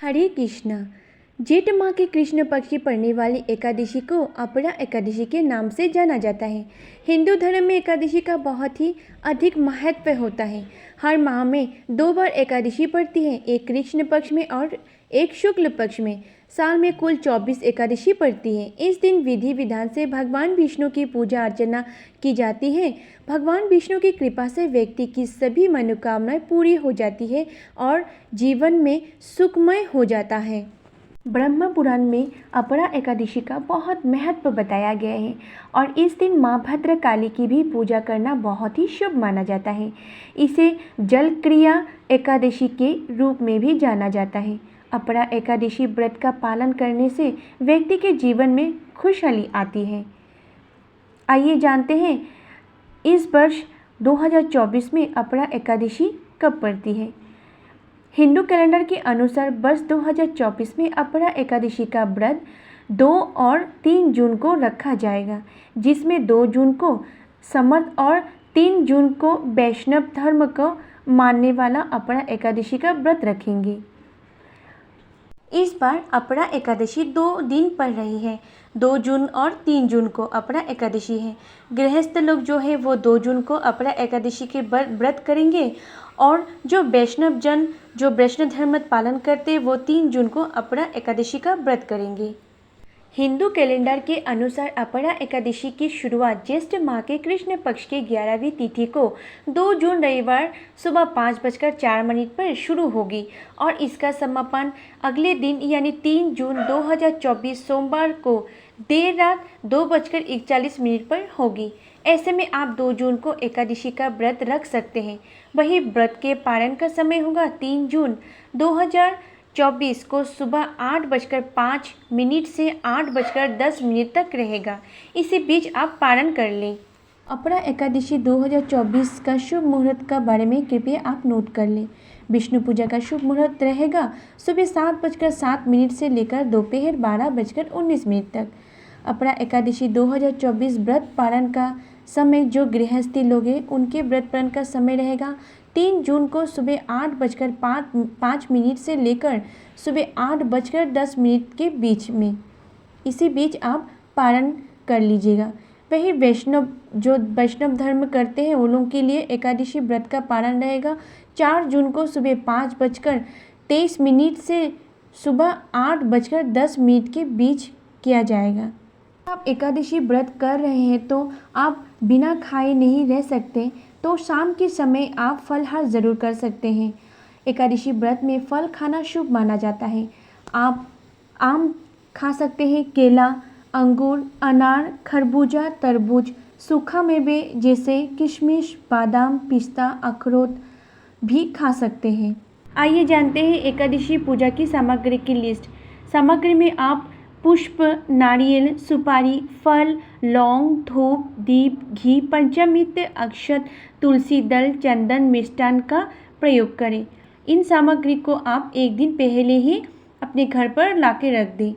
हरे कृष्णा। जेठ माह के कृष्ण पक्ष की पड़ने वाली एकादशी को अपरा एकादशी के नाम से जाना जाता है। हिंदू धर्म में एकादशी का बहुत ही अधिक महत्व होता है। हर माह में 2 बार एकादशी पड़ती है, एक कृष्ण पक्ष में और एक शुक्ल पक्ष में। साल में कुल 24 एकादशी पड़ती है। इस दिन विधि विधान से भगवान विष्णु की पूजा अर्चना की जाती है। भगवान विष्णु की कृपा से व्यक्ति की सभी मनोकामनाएं पूरी हो जाती है और जीवन में सुखमय हो जाता है। ब्रह्म पुराण में अपरा एकादशी का बहुत महत्व बताया गया है और इस दिन माँ भद्रकाली की भी पूजा करना बहुत ही शुभ माना जाता है। इसे जलक्रिया एकादशी के रूप में भी जाना जाता है। अपरा एकादशी व्रत का पालन करने से व्यक्ति के जीवन में खुशहाली आती है। आइए जानते हैं इस वर्ष 2024 में अपरा एकादशी कब पड़ती है। हिंदू कैलेंडर के अनुसार वर्ष 2024 में अपरा एकादशी का व्रत 2 और 3 जून को रखा जाएगा, जिसमें 2 जून को समर्थ और 3 जून को वैष्णव धर्म को मानने वाला अपरा एकादशी का व्रत रखेंगे। इस बार अपरा एकादशी 2 दिन पड़ रही है। 2 जून और 3 जून को अपरा एकादशी है। गृहस्थ लोग जो है वो 2 जून को अपरा एकादशी के व्रत करेंगे और जो वैष्णव जन जो वैष्णव धर्म पालन करते हैं वो 3 जून को अपरा एकादशी का व्रत करेंगे। हिंदू कैलेंडर के अनुसार अपरा एकादशी की शुरुआत ज्येष्ठ माह के कृष्ण पक्ष की 11वीं तिथि को 2 जून रविवार सुबह 5:04 पर शुरू होगी और इसका समापन अगले दिन यानी 3 जून 2024 सोमवार को देर रात 2:41 पर होगी। ऐसे में आप 2 जून को एकादशी का व्रत रख सकते हैं। वही व्रत के पारण का समय होगा 3 जून 2024 को सुबह 8:05 से 8:10 तक रहेगा। इसी बीच आप पारण कर लें। अपरा एकादशी 2024 का शुभ मुहूर्त का बारे में कृपया आप नोट कर लें। विष्णु पूजा का शुभ मुहूर्त रहेगा सुबह 7:07 से लेकर दोपहर 12:19 तक। अपरा एकादशी 2024 व्रत पारण का समय जो गृहस्थी लोग हैं उनके व्रत पारण का समय रहेगा 3 जून को सुबह 8:05 से लेकर सुबह 8:10 के बीच में। इसी बीच आप पारण कर लीजिएगा। वही वैष्णव धर्म करते हैं उन लोगों के लिए एकादशी व्रत का पारण रहेगा 4 जून को सुबह 5:23 से सुबह 8:10 के बीच किया जाएगा। आप एकादशी व्रत कर रहे हैं तो आप बिना खाए नहीं रह सकते, तो शाम के समय आप फलाहार ज़रूर कर सकते हैं। एकादशी व्रत में फल खाना शुभ माना जाता है। आप आम खा सकते हैं, केला, अंगूर, अनार, खरबूजा, तरबूज, सूखा मेवे जैसे किशमिश, बादाम, पिस्ता, अखरोट भी खा सकते हैं। आइए जानते हैं एकादशी पूजा की सामग्री की लिस्ट। सामग्री में आप पुष्प, नारियल, सुपारी, फल, लौंग, धूप, दीप, घी, पंचामृत, अक्षत, तुलसी दल, चंदन, मिष्टान का प्रयोग करें। इन सामग्री को आप एक दिन पहले ही अपने घर पर लाके रख दें।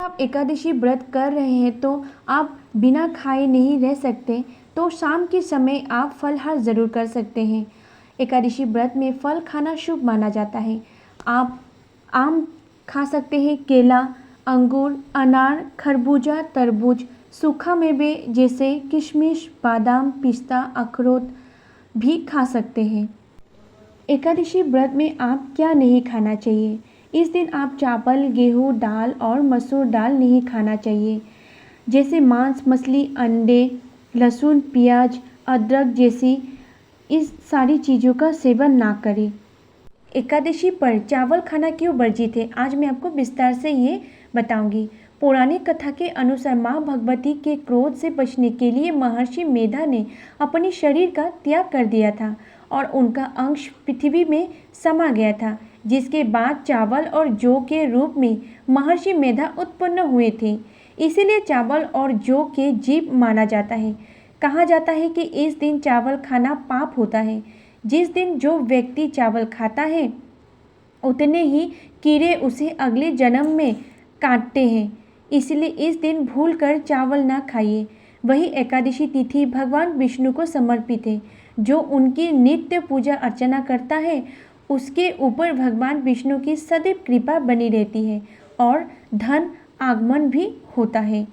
आप एकादशी व्रत कर रहे हैं तो आप बिना खाए नहीं रह सकते, तो शाम के समय आप फलाहार ज़रूर कर सकते हैं। एकादशी व्रत में फल खाना शुभ माना जाता है। आप आम खा सकते हैं, केला, अंगूर, अनार, खरबूजा, तरबूज, सूखा मेवे जैसे किशमिश, बादाम, पिस्ता, अखरोट भी खा सकते हैं। एकादशी व्रत में आप क्या नहीं खाना चाहिए। इस दिन आप चावल, गेहूँ, दाल और मसूर दाल नहीं खाना चाहिए, जैसे मांस, मछली, अंडे, लहसुन, प्याज, अदरक जैसी इस सारी चीज़ों का सेवन ना करें। एकादशी पर चावल खाना क्यों वर्जित है, आज मैं आपको विस्तार से ये बताऊंगी। पौराणिक कथा के अनुसार माँ भगवती के क्रोध से बचने के लिए महर्षि मेधा ने अपने शरीर का त्याग कर दिया था और उनका अंश पृथ्वी में समा गया था, जिसके बाद चावल और जौ के रूप में महर्षि मेधा उत्पन्न हुए थे। इसीलिए चावल और जौ के जीव माना जाता है। कहा जाता है कि इस दिन चावल खाना पाप होता है। जिस दिन जो व्यक्ति चावल खाता है उतने ही कीड़े उसे अगले जन्म में काटते हैं, इसलिए इस दिन भूलकर चावल ना खाइए। वही एकादशी तिथि भगवान विष्णु को समर्पित है। जो उनकी नित्य पूजा अर्चना करता है उसके ऊपर भगवान विष्णु की सदैव कृपा बनी रहती है और धन आगमन भी होता है।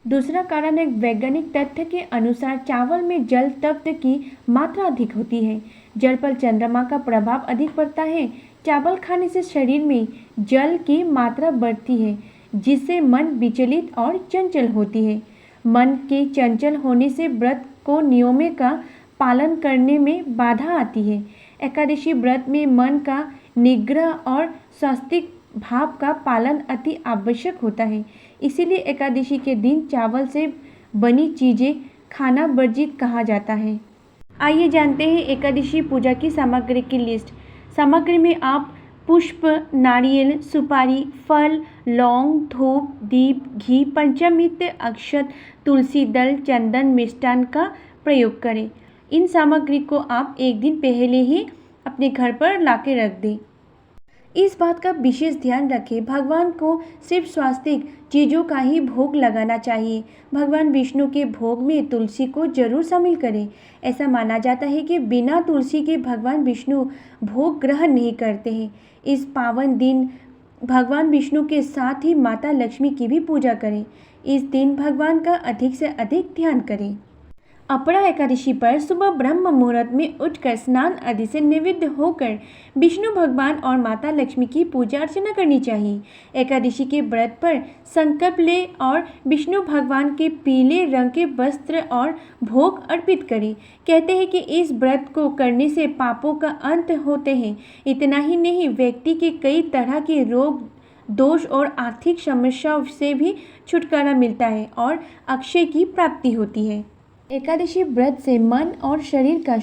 दूसरा कारण एक वैज्ञानिक तथ्य के अनुसार चावल में जल तत्व की मात्रा अधिक होती है। जल पर चंद्रमा का प्रभाव अधिक पड़ता है। चावल खाने से शरीर में जल की मात्रा बढ़ती है, जिससे मन विचलित और चंचल होती है। मन के चंचल होने से व्रत को नियमों का पालन करने में बाधा आती है। एकादशी व्रत में मन का निग्रह और सात्विक भाव का पालन अति आवश्यक होता है। इसीलिए एकादशी के दिन चावल से बनी चीज़ें खाना वर्जित कहा जाता है। आइए जानते हैं एकादशी पूजा की सामग्री की लिस्ट। सामग्री में आप पुष्प, नारियल, सुपारी, फल, लौंग, धूप, दीप, घी, पंचामृत, अक्षत, तुलसी दल, चंदन, मिष्टान का प्रयोग करें। इन सामग्री को आप एक दिन पहले ही अपने घर पर लाके रख दें। इस बात का विशेष ध्यान रखें, भगवान को सिर्फ स्वास्तिक चीज़ों का ही भोग लगाना चाहिए। भगवान विष्णु के भोग में तुलसी को जरूर शामिल करें। ऐसा माना जाता है कि बिना तुलसी के भगवान विष्णु भोग ग्रहण नहीं करते हैं। इस पावन दिन भगवान विष्णु के साथ ही माता लक्ष्मी की भी पूजा करें। इस दिन भगवान का अधिक से अधिक ध्यान करें। अपरा एकादशी पर सुबह ब्रह्म मुहूर्त में उठकर स्नान आदि से निवृत्त होकर विष्णु भगवान और माता लक्ष्मी की पूजा अर्चना करनी चाहिए। एकादशी के व्रत पर संकल्प ले और विष्णु भगवान के पीले रंग के वस्त्र और भोग अर्पित करें। कहते हैं कि इस व्रत को करने से पापों का अंत होते हैं। इतना ही नहीं, व्यक्ति के कई तरह के रोग, दोष और आर्थिक समस्याओं से भी छुटकारा मिलता है और अक्षय की प्राप्ति होती है। एकादशी व्रत से मन और शरीर का